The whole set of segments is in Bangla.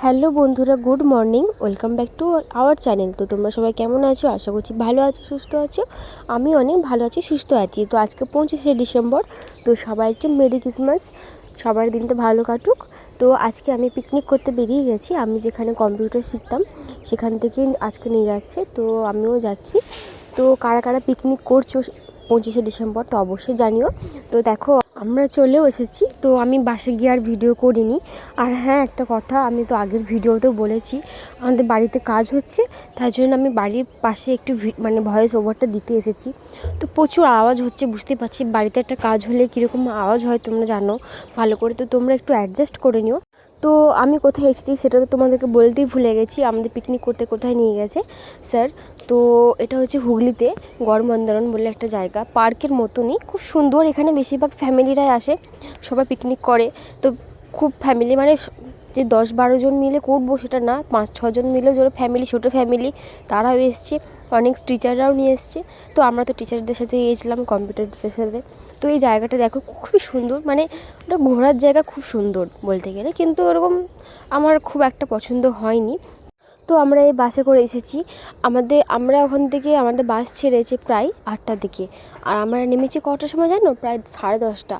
হ্যালো বন্ধুরা, good morning, welcome back to our channel. তো তোমরা সবাই কেমন আছো? আশা করছি ভালো আছো, সুস্থ আছো। আমি অনেক ভালো আছি, সুস্থ আছি। তো আজকে 25শে ডিসেম্বর। তো সবাইকে মেরি ক্রিসমাস, সবার দিনটা ভালো কাটুক। তো আজকে আমি পিকনিক করতে বেরিয়ে গেছি। আমি যেখানে কম্পিউটার শিখতাম সেখান থেকে আজকে নিয়ে যাচ্ছে, তো আমিও যাচ্ছি। তো কারা কারা পিকনিক করছো 25শে ডিসেম্বর তো অবশ্যই জানিও। তো দেখো আমরা চলেও এসেছি। তো আমি বাসে গিয়ে আর ভিডিও করিনি। আর হ্যাঁ, একটা কথা আমি তো আগের ভিডিওতেও বলেছি, আমাদের বাড়িতে কাজ হচ্ছে, তাই জন্য আমি বাড়ির পাশে একটু ভয়েস ওভারটা দিতে এসেছি। তো প্রচুর আওয়াজ হচ্ছে, বুঝতে পারছি। বাড়িতে একটা কাজ হলে কীরকম আওয়াজ হয় তোমরা জানো ভালো করে, তো তোমরা একটু অ্যাডজাস্ট করে নিও। তো আমি কোথায় এসেছি সেটা তো তোমাদেরকে বলতেই ভুলে গেছি। আমাদের পিকনিক করতে কোথায় নিয়ে গেছে স্যার, তো এটা হচ্ছে হুগলিতে গড়মন্দারণ বলে একটা জায়গা, পার্কের মতনই, খুব সুন্দর। এখানে বেশিরভাগ ফ্যামিলিরাই আসে, সবাই পিকনিক করে। তো খুব ফ্যামিলি যে 10-12 জন মিলে করবো সেটা না, 5-6 জন মিলে যারা ফ্যামিলি, ছোটো ফ্যামিলি, তারাও এসছে, অনেক টিচাররাও নিয়ে এসছে। তো আমরা তো টিচারদের সাথে গিয়েছিলাম, কম্পিউটার টিচারের সাথে। তো এই জায়গাটা দেখো খুবই সুন্দর, ওটা ঘোরার জায়গা, খুব সুন্দর বলতে গেলে, কিন্তু ওরকম আমার খুব একটা পছন্দ হয়নি। তো আমরা এই বাসে করে এসেছি। আমরা ওখান থেকে আমাদের বাস ছেড়েছে প্রায় 8টার দিকে, আর আমরা নেমেছি কটার সময় জানো? প্রায় 10:30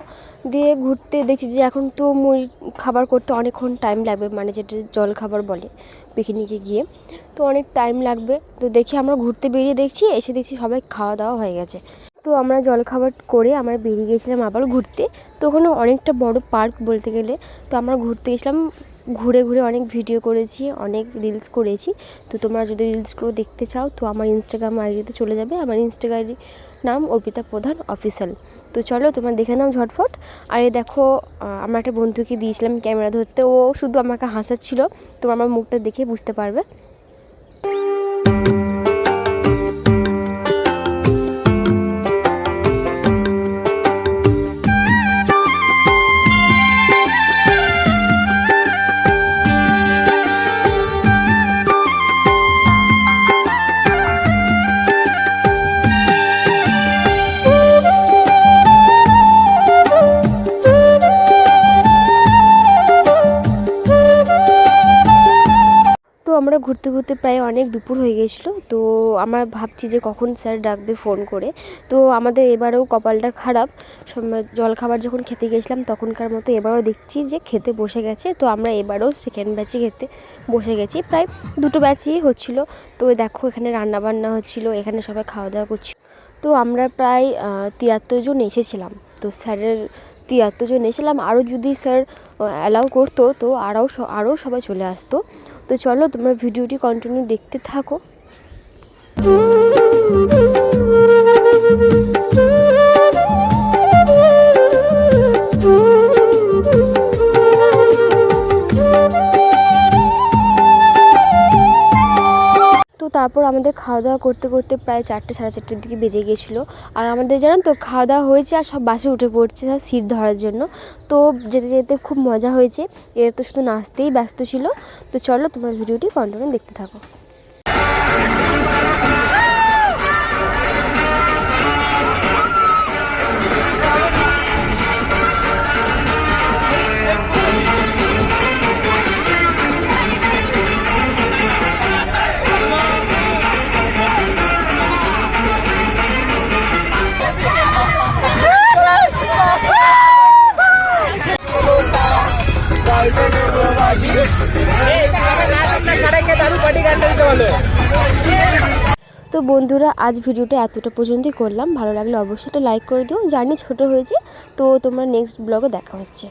দিয়ে ঘুরতে দেখছি যে এখন তো মুড়ি খাবার করতে অনেকক্ষণ টাইম লাগবে, যেটা জল খাবার বলে পিকনিকে গিয়ে, তো অনেক টাইম লাগবে। তো দেখি আমরা ঘুরতে বেরিয়ে এসে দেখছি সবাই খাওয়া দাওয়া হয়ে গেছে। তো আমরা জলখাবার করে আমরা বেরিয়ে গেছিলাম আবার ঘুরতে। তো ওখানে অনেকটা বড় পার্ক বলতে গেলে। তো আমরা ঘুরতে গেছিলাম, ঘুরে ঘুরে অনেক ভিডিও করেছি, অনেক রিলস করেছি। তো তোমরা যদি রিলসগুলো দেখতে চাও তো আমার ইনস্টাগ্রাম আইডিতে চলে যাবে। আমার ইনস্টাগ্রাম নাম অর্পিতা প্রধান অফিসিয়াল। তো চলো তোমরা দেখে নাও ঝটফট। আর এই দেখো, আমার একটা বন্ধুকে দিয়েছিলাম ক্যামেরা ধরতে, ও শুধু আমাকে হাসাচ্ছিল। তো আমার মুখটা দেখে বুঝতে পারবে। আমরা ঘুরতে ঘুরতে প্রায় অনেক দুপুর হয়ে গেছিলো। তো আমার ভাবছি যে কখন স্যার ডাকবে ফোন করে। তো আমাদের এবারেও কপালটা খারাপ, জলখাবার যখন খেতে গেছিলাম তখনকার মতো এবারও দেখছি যে খেতে বসে গেছে। তো আমরা এবারও সেকেন্ড ব্যাচে খেতে বসে গেছি, প্রায় 2টো ব্যাচই হচ্ছিলো। তো দেখো এখানে রান্নাবান্না হচ্ছিলো, এখানে সবাই খাওয়া দাওয়া করছিল। তো আমরা প্রায় 73 জন এসেছিলাম। তো স্যারের 73 জন এসেছিলাম, আরও যদি স্যার অ্যালাউ করতো তো আরও সবাই চলে আসতো। তো চলো তোমরা ভিডিওটি কন্টিনিউ দেখতে থাকো। তো তারপর আমাদের খাওয়া দাওয়া করতে করতে প্রায় 4টে সাড়ে 4টের দিকে বেজে গিয়েছিলো। আর আমাদের জানেন তো খাওয়া দাওয়া হয়েছে আর সব বাসে উঠে পড়ছে সিট ধরার জন্য। তো যেতে যেতে খুব মজা হয়েছে, এরা তো শুধু নাচতেই ব্যস্ত ছিল। তো চলো তোমরা ভিডিওটি কন্টিনিউ দেখতে থাকো। তো বন্ধুরা, আজ ভিডিওটা এতটা পর্যন্তই করলাম। ভালো লাগলে অবশ্যই একটা লাইক করে দিও। জানি ছোট হয়েছে, তো তোমরা নেক্সট ব্লগে দেখা হচ্ছে।